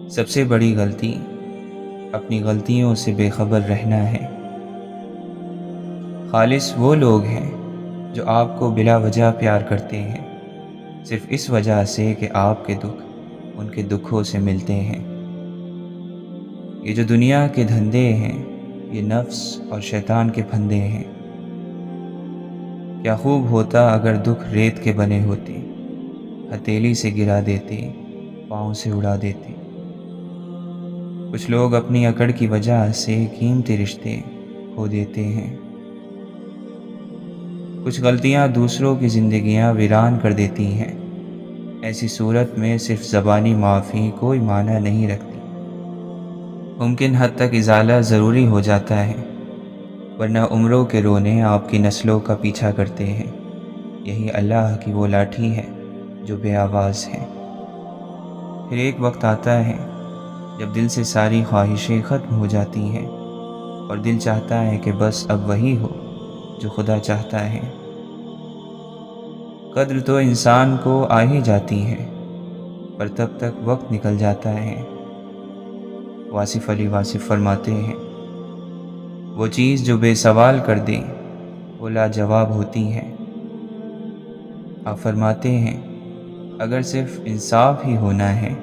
سب سے بڑی غلطی اپنی غلطیوں سے بے خبر رہنا ہے۔ خالص وہ لوگ ہیں جو آپ کو بلا وجہ پیار کرتے ہیں، صرف اس وجہ سے کہ آپ کے دکھ ان کے دکھوں سے ملتے ہیں۔ یہ جو دنیا کے دھندے ہیں، یہ نفس اور شیطان کے پھندے ہیں۔ کیا خوب ہوتا اگر دکھ ریت کے بنے ہوتے، ہتھیلی سے گرا دیتے، پاؤں سے اڑا دیتے۔ کچھ لوگ اپنی اکڑ کی وجہ سے قیمتی رشتے کھو دیتے ہیں۔ کچھ غلطیاں دوسروں کی زندگیاں ویران کر دیتی ہیں۔ ایسی صورت میں صرف زبانی معافی کوئی معنی نہیں رکھتی، ممکن حد تک ازالہ ضروری ہو جاتا ہے، ورنہ عمروں کے رونے آپ کی نسلوں کا پیچھا کرتے ہیں۔ یہی اللہ کی وہ لاٹھی ہے جو بے آواز ہے۔ پھر ایک وقت آتا ہے جب دل سے ساری خواہشیں ختم ہو جاتی ہیں اور دل چاہتا ہے کہ بس اب وہی ہو جو خدا چاہتا ہے۔ قدر تو انسان کو آ ہی جاتی ہے، پر تب تک وقت نکل جاتا ہے۔ واصف علی واصف فرماتے ہیں، وہ چیز جو بے سوال کر دے وہ لاجواب ہوتی ہے۔ آپ فرماتے ہیں، اگر صرف انصاف ہی ہونا ہے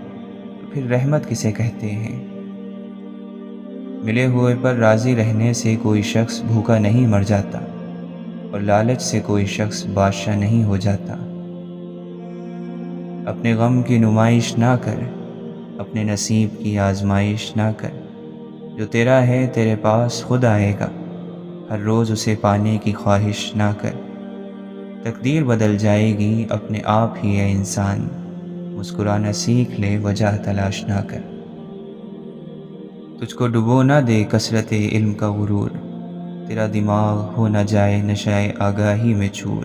تو پھر رحمت کسے کہتے ہیں؟ ملے ہوئے پر راضی رہنے سے کوئی شخص بھوکا نہیں مر جاتا اور لالچ سے کوئی شخص بادشاہ نہیں ہو جاتا۔ اپنے غم کی نمائش نہ کر، اپنے نصیب کی آزمائش نہ کر۔ جو تیرا ہے تیرے پاس خود آئے گا، ہر روز اسے پانے کی خواہش نہ کر۔ تقدیر بدل جائے گی اپنے آپ ہی اے انسان، مسکرانا سیکھ لے وجہ تلاش نہ کر۔ تجھ کو ڈبو نہ دے کثرت علم کا غرور، تیرا دماغ ہو نہ جائے نشہ آگاہی میں چور۔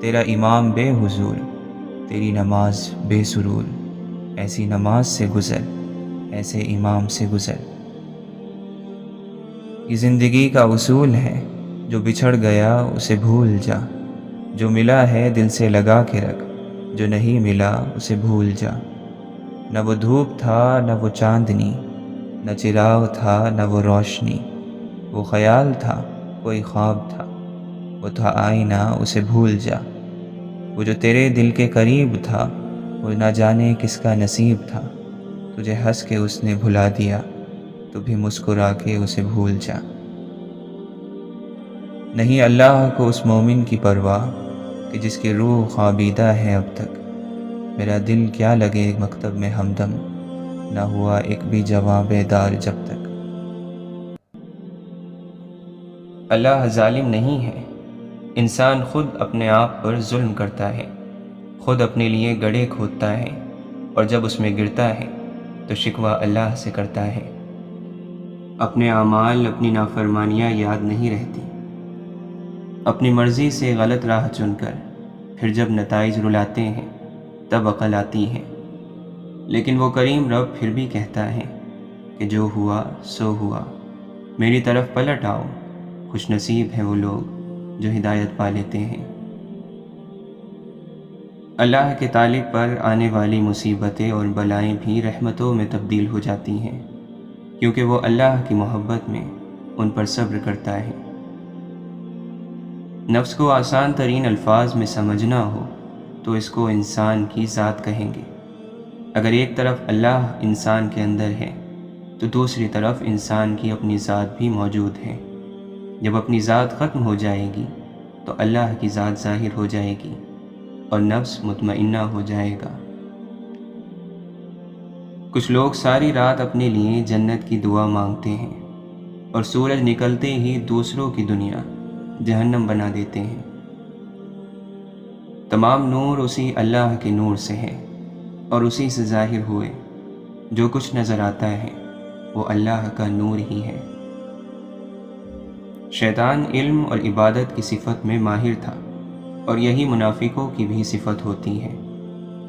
تیرا امام بے حضور، تیری نماز بے سرور، ایسی نماز سے گزر، ایسے امام سے گزر۔ یہ زندگی کا اصول ہے، جو بچھڑ گیا اسے بھول جا، جو ملا ہے دل سے لگا کے رکھ، جو نہیں ملا اسے بھول جا۔ نہ وہ دھوپ تھا نہ وہ چاندنی، نہ چراغ تھا نہ وہ روشنی، وہ خیال تھا، کوئی خواب تھا، وہ تھا آئینہ، اسے بھول جا۔ وہ جو تیرے دل کے قریب تھا، وہ نہ جانے کس کا نصیب تھا، تجھے ہنس کے اس نے بھلا دیا، تو بھی مسکرا کے اسے بھول جا۔ نہیں اللہ کو اس مومن کی پرواہ کہ جس کی روح خوابیدہ ہے اب تک، میرا دل کیا لگے مکتب میں ہمدم، نہ ہوا ایک بھی جواں بیدار جب تک۔ اللہ ظالم نہیں ہے، انسان خود اپنے آپ پر ظلم کرتا ہے، خود اپنے لیے گڑھے کھودتا ہے، اور جب اس میں گرتا ہے تو شکوہ اللہ سے کرتا ہے۔ اپنے اعمال، اپنی نافرمانیاں یاد نہیں رہتی، اپنی مرضی سے غلط راہ چن کر پھر جب نتائج رلاتے ہیں تب عقل آتی ہے۔ لیکن وہ کریم رب پھر بھی کہتا ہے کہ جو ہوا سو ہوا، میری طرف پلٹ آؤ، خوش نصیب ہیں وہ لوگ جو ہدایت پا لیتے ہیں۔ اللہ کے طالب پر آنے والی مصیبتیں اور بلائیں بھی رحمتوں میں تبدیل ہو جاتی ہیں، کیونکہ وہ اللہ کی محبت میں ان پر صبر کرتا ہے۔ نفس کو آسان ترین الفاظ میں سمجھنا ہو تو اس کو انسان کی ذات کہیں گے۔ اگر ایک طرف اللہ انسان کے اندر ہے تو دوسری طرف انسان کی اپنی ذات بھی موجود ہے۔ جب اپنی ذات ختم ہو جائے گی تو اللہ کی ذات ظاہر ہو جائے گی اور نفس مطمئنہ ہو جائے گا۔ کچھ لوگ ساری رات اپنے لیے جنت کی دعا مانگتے ہیں اور سورج نکلتے ہی دوسروں کی دنیا جہنم بنا دیتے ہیں۔ تمام نور اسی اللہ کے نور سے ہے اور اسی سے ظاہر ہوئے، جو کچھ نظر آتا ہے وہ اللہ کا نور ہی ہے۔ شیطان علم اور عبادت کی صفت میں ماہر تھا، اور یہی منافقوں کی بھی صفت ہوتی ہے۔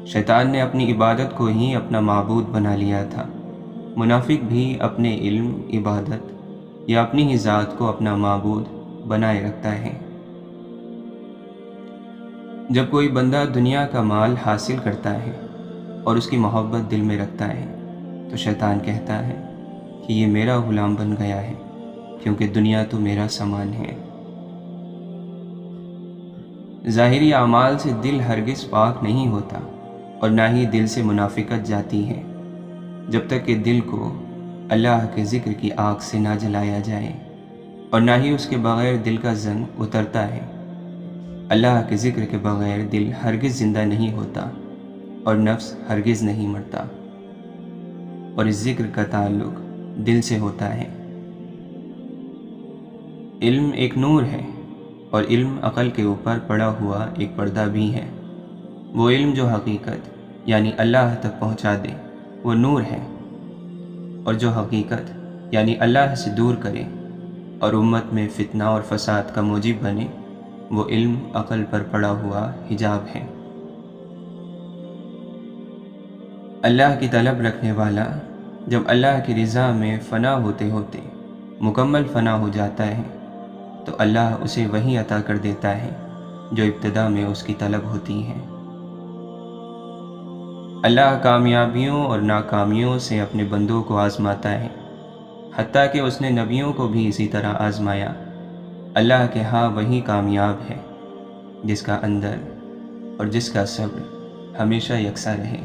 شیطان نے اپنی عبادت کو ہی اپنا معبود بنا لیا تھا، منافق بھی اپنے علم، عبادت یا اپنی ہی ذات کو اپنا معبود بنائے رکھتا ہے۔ جب کوئی بندہ دنیا کا مال حاصل کرتا ہے اور اس کی محبت دل میں رکھتا ہے تو شیطان کہتا ہے کہ یہ میرا غلام بن گیا ہے، کیونکہ دنیا تو میرا سامان ہے۔ ظاہری اعمال سے دل ہرگز پاک نہیں ہوتا اور نہ ہی دل سے منافقت جاتی ہے، جب تک کہ دل کو اللہ کے ذکر کی آگ سے نہ جلایا جائے، اور نہ ہی اس کے بغیر دل کا زنگ اترتا ہے۔ اللہ کے ذکر کے بغیر دل ہرگز زندہ نہیں ہوتا اور نفس ہرگز نہیں مرتا، اور اس ذکر کا تعلق دل سے ہوتا ہے۔ علم ایک نور ہے، اور علم عقل کے اوپر پڑا ہوا ایک پردہ بھی ہے۔ وہ علم جو حقیقت یعنی اللہ تک پہنچا دے وہ نور ہے، اور جو حقیقت یعنی اللہ سے دور کرے اور امت میں فتنہ اور فساد کا موجب بنے وہ علم عقل پر پڑا ہوا حجاب ہے۔ اللہ کی طلب رکھنے والا جب اللہ کی رضا میں فنا ہوتے ہوتے مکمل فنا ہو جاتا ہے تو اللہ اسے وہی عطا کر دیتا ہے جو ابتدا میں اس کی طلب ہوتی ہے۔ اللہ کامیابیوں اور ناکامیوں سے اپنے بندوں کو آزماتا ہے، حتیٰ کہ اس نے نبیوں کو بھی اسی طرح آزمایا۔ اللہ کے ہاں وہی کامیاب ہے جس کا اندر اور جس کا صبر ہمیشہ یکساں رہے۔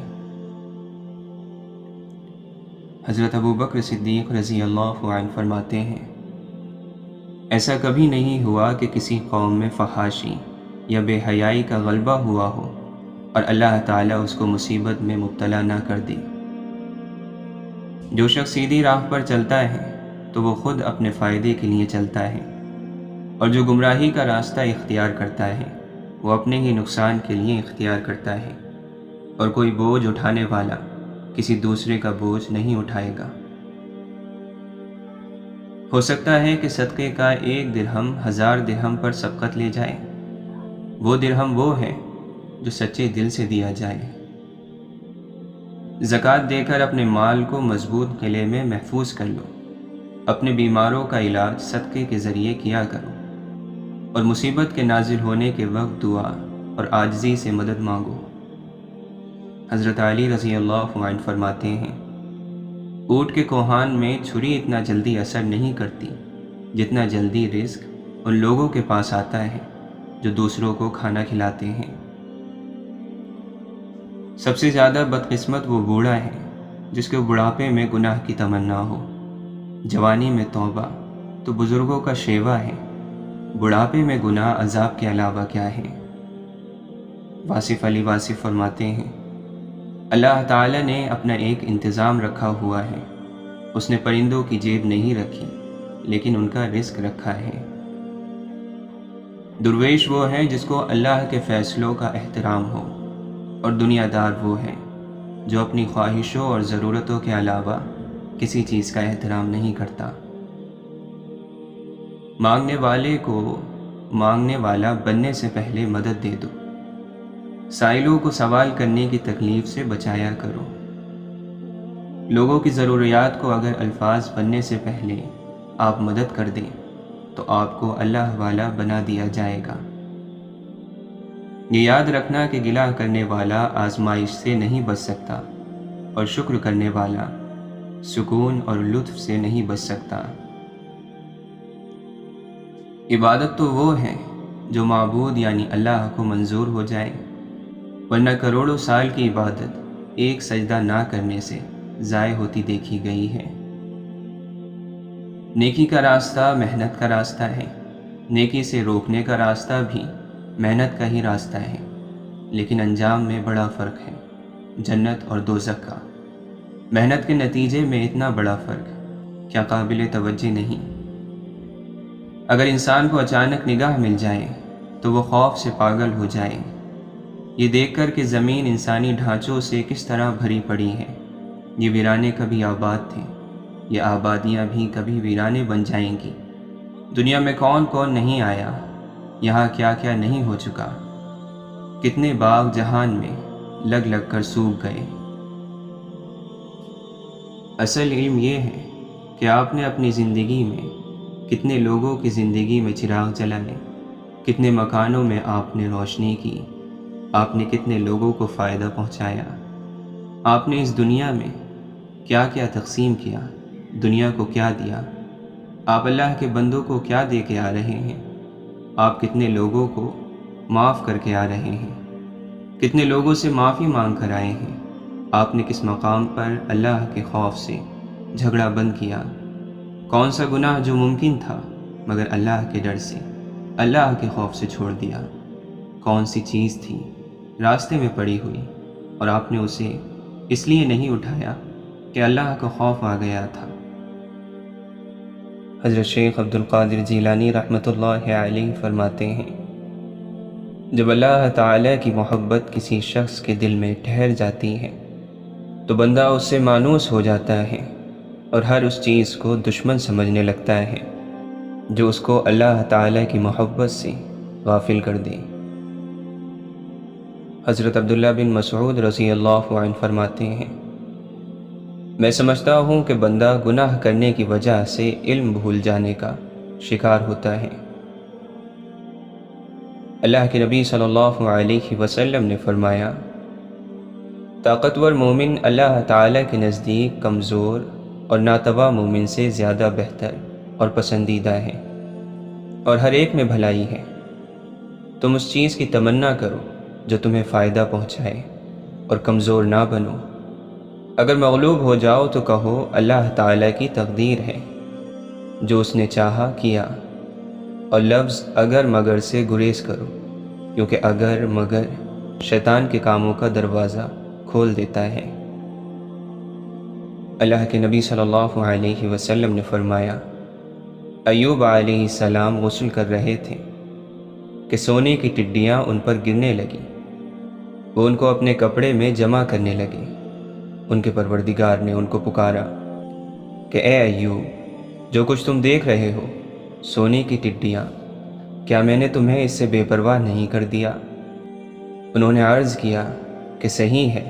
حضرت ابوبکر صدیق رضی اللہ عنہ فرماتے ہیں، ایسا کبھی نہیں ہوا کہ کسی قوم میں فحاشی یا بے حیائی کا غلبہ ہوا ہو اور اللہ تعالیٰ اس کو مصیبت میں مبتلا نہ کر دے۔ جو شخص سیدھی راہ پر چلتا ہے تو وہ خود اپنے فائدے کے لیے چلتا ہے، اور جو گمراہی کا راستہ اختیار کرتا ہے وہ اپنے ہی نقصان کے لیے اختیار کرتا ہے، اور کوئی بوجھ اٹھانے والا کسی دوسرے کا بوجھ نہیں اٹھائے گا۔ ہو سکتا ہے کہ صدقے کا 1 درہم 1000 درہم پر سبقت لے جائے، وہ درہم وہ ہے جو سچے دل سے دیا جائے۔ زکوٰۃ دے کر اپنے مال کو مضبوط قلعے میں محفوظ کر لو، اپنے بیماروں کا علاج صدقے کے ذریعے کیا کرو، اور مصیبت کے نازل ہونے کے وقت دعا اور عاجزی سے مدد مانگو۔ حضرت علی رضی اللہ عنہ فرماتے ہیں، اونٹ کے کوہان میں چھری اتنا جلدی اثر نہیں کرتی جتنا جلدی رزق ان لوگوں کے پاس آتا ہے جو دوسروں کو کھانا کھلاتے ہیں۔ سب سے زیادہ بدقسمت وہ بوڑھا ہے جس کے بڑھاپے میں گناہ کی تمنا ہو، جوانی میں توبہ تو بزرگوں کا شیوا ہے، بڑھاپے میں گناہ عذاب کے علاوہ کیا ہے۔ واصف علی واصف فرماتے ہیں، اللہ تعالیٰ نے اپنا ایک انتظام رکھا ہوا ہے، اس نے پرندوں کی جیب نہیں رکھی لیکن ان کا رزق رکھا ہے۔ درویش وہ ہے جس کو اللہ کے فیصلوں کا احترام ہو، اور دنیا دار وہ ہے جو اپنی خواہشوں اور ضرورتوں کے علاوہ کسی چیز کا احترام نہیں کرتا۔ مانگنے والے کو مانگنے والا بننے سے پہلے مدد دے دو، سائلوں کو سوال کرنے کی تکلیف سے بچایا کرو۔ لوگوں کی ضروریات کو اگر الفاظ بننے سے پہلے آپ مدد کر دیں تو آپ کو اللہ والا بنا دیا جائے گا۔ یہ یاد رکھنا کہ گلہ کرنے والا آزمائش سے نہیں بچ سکتا، اور شکر کرنے والا سکون اور لطف سے نہیں بچ سکتا۔ عبادت تو وہ ہے جو معبود یعنی اللہ کو منظور ہو جائے، ورنہ کروڑوں سال کی عبادت ایک سجدہ نہ کرنے سے ضائع ہوتی دیکھی گئی ہے۔ نیکی کا راستہ محنت کا راستہ ہے، نیکی سے روکنے کا راستہ بھی محنت کا ہی راستہ ہے، لیکن انجام میں بڑا فرق ہے، جنت اور دوزخ کا۔ محنت کے نتیجے میں اتنا بڑا فرق کیا قابل توجہ نہیں؟ اگر انسان کو اچانک نگاہ مل جائے تو وہ خوف سے پاگل ہو جائے، یہ دیکھ کر کہ زمین انسانی ڈھانچوں سے کس طرح بھری پڑی ہے۔ یہ ویرانے کبھی آباد تھے، یہ آبادیاں بھی کبھی ویرانے بن جائیں گی۔ دنیا میں کون کون نہیں آیا، یہاں کیا کیا نہیں ہو چکا، کتنے باغ جہان میں لگ لگ کر سوکھ گئے۔ اصل علم یہ ہے کہ آپ نے اپنی زندگی میں کتنے لوگوں کی زندگی میں چراغ جلائے، کتنے مکانوں میں آپ نے روشنی کی، آپ نے کتنے لوگوں کو فائدہ پہنچایا، آپ نے اس دنیا میں کیا کیا تقسیم کیا، دنیا کو کیا دیا، آپ اللہ کے بندوں کو کیا دے کے آ رہے ہیں، آپ کتنے لوگوں کو معاف کر کے آ رہے ہیں، کتنے لوگوں سے معافی مانگ کر آئے ہیں، آپ نے کس مقام پر اللہ کے خوف سے جھگڑا بند کیا، کون سا گناہ جو ممکن تھا مگر اللہ کے ڈر سے اللہ کے خوف سے چھوڑ دیا، کون سی چیز تھی راستے میں پڑی ہوئی اور آپ نے اسے اس لیے نہیں اٹھایا کہ اللہ کا خوف آ گیا تھا۔ حضرت شیخ عبد القادر جیلانی رحمۃ اللہ علیہ فرماتے ہیں، جب اللہ تعالیٰ کی محبت کسی شخص کے دل میں ٹھہر جاتی ہے تو بندہ اس سے مانوس ہو جاتا ہے اور ہر اس چیز کو دشمن سمجھنے لگتا ہے جو اس کو اللہ تعالیٰ کی محبت سے غافل کر دے۔ حضرت عبداللہ بن مسعود رضی اللہ عنہ فرماتے ہیں، میں سمجھتا ہوں کہ بندہ گناہ کرنے کی وجہ سے علم بھول جانے کا شکار ہوتا ہے۔ اللہ کے نبی صلی اللہ علیہ وسلم نے فرمایا، طاقتور مومن اللہ تعالیٰ کے نزدیک کمزور اور ناتواں مومن سے زیادہ بہتر اور پسندیدہ ہے، اور ہر ایک میں بھلائی ہے۔ تم اس چیز کی تمنا کرو جو تمہیں فائدہ پہنچائے اور کمزور نہ بنو۔ اگر مغلوب ہو جاؤ تو کہو اللہ تعالیٰ کی تقدیر ہے، جو اس نے چاہا کیا، اور لفظ اگر مگر سے گریز کرو، کیونکہ اگر مگر شیطان کے کاموں کا دروازہ کھول دیتا ہے۔ اللہ کے نبی صلی اللہ علیہ وسلم نے فرمایا، ایوب علیہ السلام غسل کر رہے تھے کہ سونے کی ٹڈیاں ان پر گرنے لگیں، وہ ان کو اپنے کپڑے میں جمع کرنے لگے۔ ان کے پروردگار نے ان کو پکارا کہ اے ایوب، جو کچھ تم دیکھ رہے ہو سونے کی ٹڈیاں، کیا میں نے تمہیں اس سے بے پرواہ نہیں کر دیا؟ انہوں نے عرض کیا کہ صحیح ہے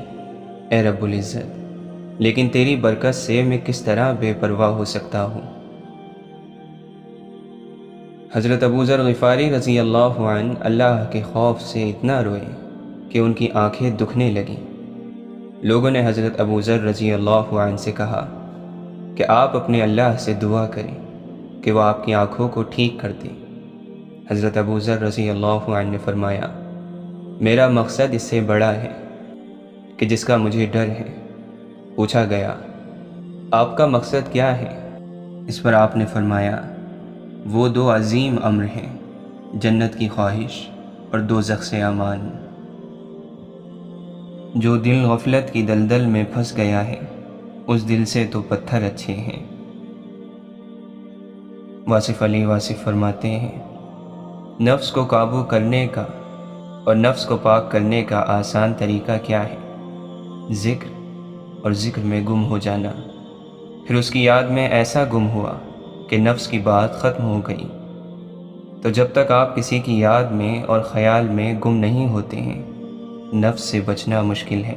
اے رب العزت، لیکن تیری برکت سے میں کس طرح بے پرواہ ہو سکتا ہوں۔ حضرت ابو ذر غفاری رضی اللہ عنہ اللہ کے خوف سے اتنا روئے کہ ان کی آنکھیں دکھنے لگیں۔ لوگوں نے حضرت ابو ذر رضی اللہ عنہ سے کہا کہ آپ اپنے اللہ سے دعا کریں کہ وہ آپ کی آنکھوں کو ٹھیک کر دیں۔ حضرت ابو ذر رضی اللہ عنہ نے فرمایا، میرا مقصد اس سے بڑا ہے کہ جس کا مجھے ڈر ہے۔ پوچھا گیا، آپ کا مقصد کیا ہے؟ اس پر آپ نے فرمایا، وہ دو عظیم امر ہیں، جنت کی خواہش اور دوزخ سے امان۔ جو دل غفلت کی دلدل میں پھنس گیا ہے، اس دل سے تو پتھر اچھے ہیں۔ واصف علی واصف فرماتے ہیں، نفس کو قابو کرنے کا اور نفس کو پاک کرنے کا آسان طریقہ کیا ہے؟ ذکر، اور ذکر میں گم ہو جانا۔ پھر اس کی یاد میں ایسا گم ہوا کہ نفس کی بات ختم ہو گئی۔ تو جب تک آپ کسی کی یاد میں اور خیال میں گم نہیں ہوتے ہیں، نفس سے بچنا مشکل ہے۔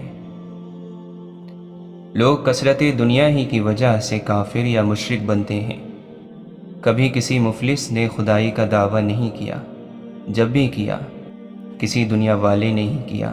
لوگ کثرت دنیا ہی کی وجہ سے کافر یا مشرک بنتے ہیں۔ کبھی کسی مفلس نے خدائی کا دعویٰ نہیں کیا، جب بھی کیا کسی دنیا والے نے ہی کیا۔